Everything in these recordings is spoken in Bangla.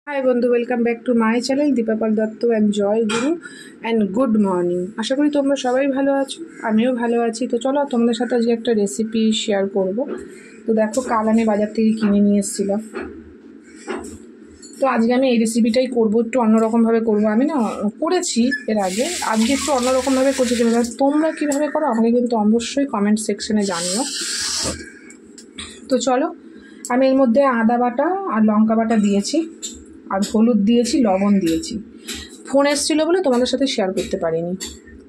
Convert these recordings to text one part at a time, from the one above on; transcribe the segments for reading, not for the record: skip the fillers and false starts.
হাই বন্ধু, welcome back to my channel Dipapal Dutta and জয় গুরু অ্যান্ড গুড মর্নিং। আশা করি তোমরা সবাই ভালো আছো, আমিও ভালো আছি। তো চলো তোমাদের সাথে আজকে একটা রেসিপি শেয়ার করব। তো দেখো, কাল আমি বাজার থেকে কিনে নিয়ে এসেছিলাম। তো আজকে আমি এই রেসিপিটাই করবো, একটু অন্যরকমভাবে করবো। আমি না করেছি এর আগে, আজকে একটু অন্যরকমভাবে করছি। তোমরা কীভাবে করো আমাকে কিন্তু অবশ্যই কমেন্ট সেকশনে জানিও। তো চলো, আমি এর মধ্যে আদা বাটা আর লঙ্কা বাটা দিয়েছি, আর হলুদ দিয়েছি, লবণ দিয়েছি। ফোন এসেছিলো বলে তোমাদের সাথে শেয়ার করতে পারিনি।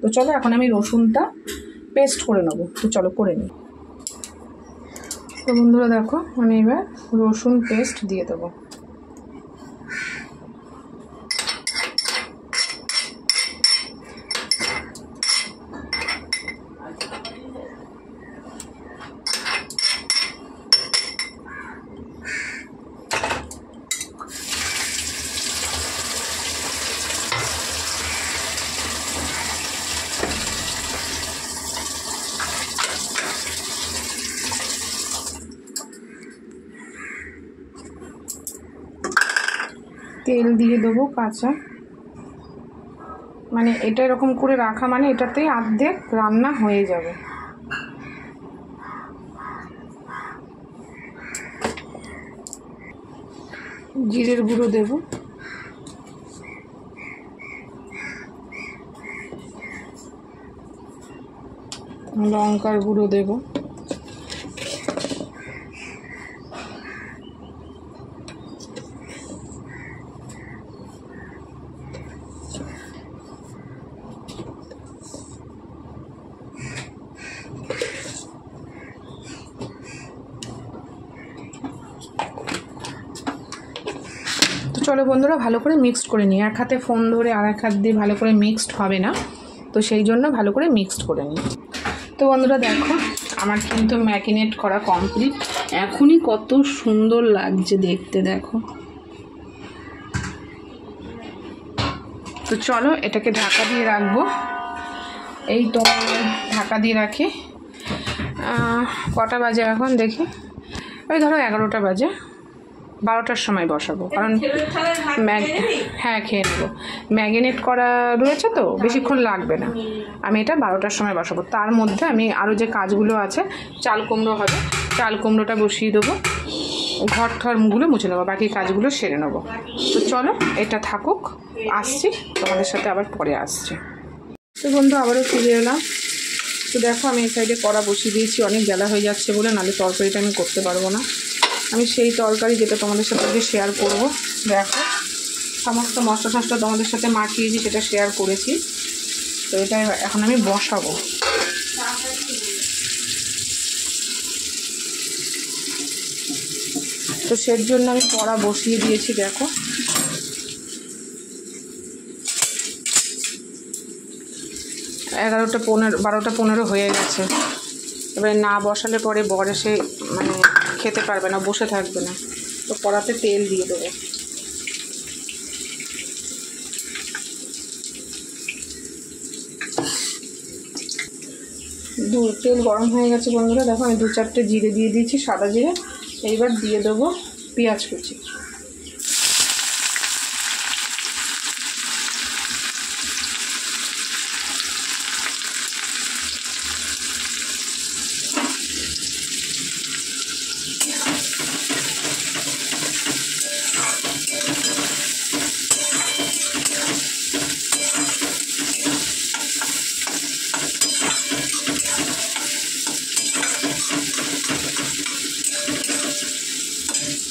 তো চলো এখন আমি রসুনটা পেস্ট করে নেবো। তো চলো করে নিই। তো বন্ধুরা দেখো, আমি এবার রসুন পেস্ট দিয়ে দেবো। তেল দিয়ে দেবো কাঁচা, মানে এটা এরকম করে রাখা মানে এটাতেই অর্ধেক রান্না হয়ে যাবে। জিরের গুঁড়ো দেব, লঙ্কার গুঁড়ো দেব, চলো বন্ধুরা ভালো করে মিক্সড করে নিই। এক হাতে ফোন ধরে আর এক হাত দিয়ে ভালো করে মিক্সড হবে না, তো সেই জন্য ভালো করে মিক্সড করে নিই। তো বন্ধুরা দেখো, আমার কিন্তু ম্যারিনেট করা কমপ্লিট। এখনই কত সুন্দর লাগছে দেখতে, দেখো। তো চলো এটাকে ঢাকা দিয়ে রাখবো। এই তো ঢাকা দিয়ে রাখি। কটা বাজে এখন দেখি, ওই ধরো 11টা বাজে। 12টার সময় বসাবো, কারণ হ্যাঁ খেয়ে নেবো। ম্যারিনেট করা রয়েছে তো বেশিক্ষণ লাগবে না। আমি এটা 12টার সময় বসাবো। তার মধ্যে আমি আরও যে কাজগুলো আছে, চাল কুমড়ো হবে, চাল কুমড়োটা বসিয়ে দেবো, ঘর ঠরগুলো মুছে নেবো, বাকি কাজগুলো সেরে নেবো। তো চলো এটা থাকুক, আসছি তোমাদের সাথে, আবার পরে আসছি। তো বন্ধু আবারও ফিরে এলাম। তো দেখো, আমি এই সাইডে কড়া বসিয়ে দিয়েছি, অনেক বেলা হয়ে যাচ্ছে বলে, নাহলে তরকারিটা আমি করতে পারবো না। আমি সেই তরকারি যেটা তোমাদের সাথে আজকে শেয়ার করব। দেখো, সমস্ত মশলা টশলা তোমাদের সাথে মাখিয়েছি, সেটা শেয়ার করেছি। তো এটা এখন আমি বসাবো। তো সের জন্য আমি কড়া বসিয়ে দিয়েছি। দেখো, এগারোটা 12টা 15 হয়ে গেছে। এবারে না বসালে পরে বর এসে মানে খেতে পারবে না, বসে থাকবে না। তো কড়াতে তেল দিয়ে দেবো। তেল গরম হয়ে গেছে বন্ধুরা। দেখো, আমি 2-4টে জিরে দিয়ে দিয়েছি, সাদা জিরে। এইবার দিয়ে দেবো পেঁয়াজ কুচি।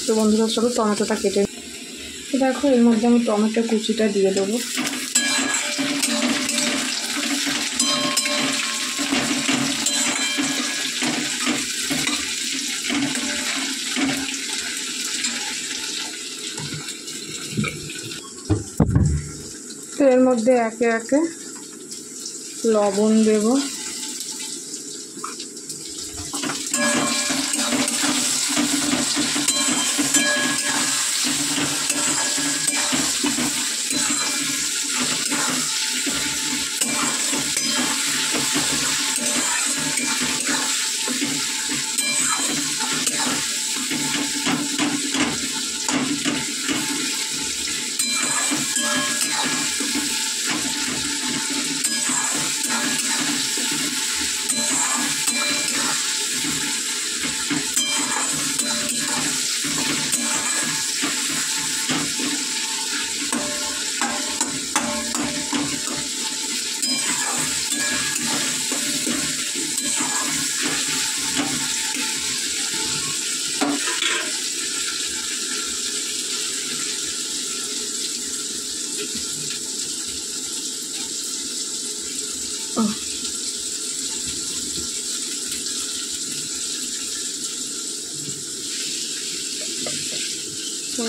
তো বন্ধুরা চলো টমেটোটা কেটে, দেখো এর মধ্যে আমি টমেটো কুচিটা দিয়ে দেবো। তো এর মধ্যে একে একে লবণ দেব,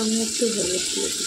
আমি একটু হলুদ দিয়ে দিই।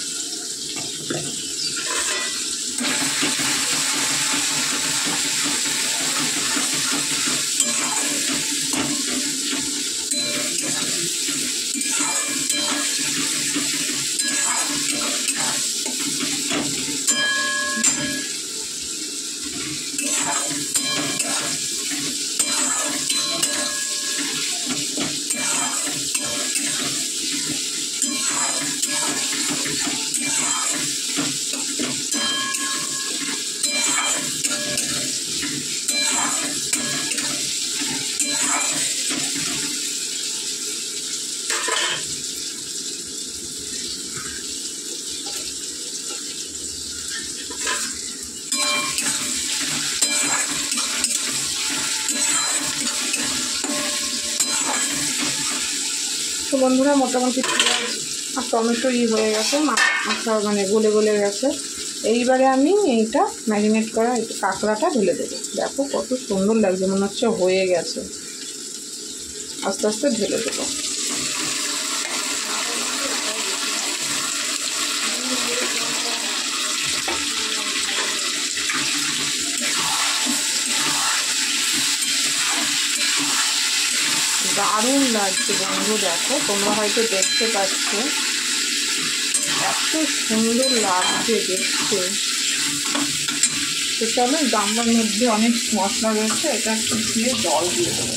তো বন্ধুরা মোটামুটি পেঁয়াজ আর টমেটো হয়ে গেছে, মাথা মানে গলে গলে গেছে। এইবারে আমি এইটা ম্যারিনেট করা একটু কাঁকড়াটা ঢেলে দেবো। দেখো কত সুন্দর লাগছে, মনে হচ্ছে হয়ে গেছে। আস্তে আস্তে ঢেলে দেবো। দারুণ লাগছে বন্ধু, দেখো তোমরা হয়তো দেখতে পাচ্ছ এত সুন্দর লাগছে দেখতে। তো চলো গামলার মধ্যে অনেক মশলা রয়েছে, এটা একটু দিয়ে জল দিয়ে দেবো।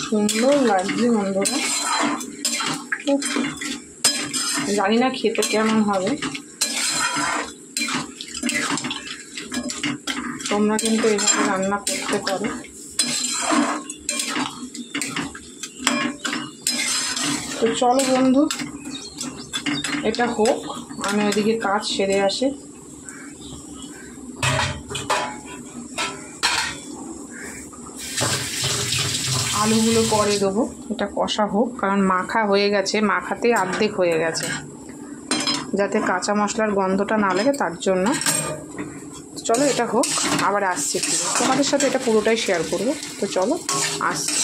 সুন্দর লাগছে বন্ধুরা, জানি না খেতে কেমন হবে। তোমরা কিন্তু এইভাবে রান্না করতে পারো। তো চলো বন্ধু এটা হোক, আমি ওইদিকে কাজ সেরে আসি। আলুগুলো পরে দেবো, এটা কষা হোক, কারণ মাখা হয়ে গেছে, মাখাতেই অর্ধেক হয়ে গেছে, যাতে কাঁচা মশলার গন্ধটা না লাগে তার জন্য। চলো এটা হোক, আবার আসছি ফিরে তোমাদের সাথে, এটা পুরোটাই শেয়ার করবো। তো চলো আসছি।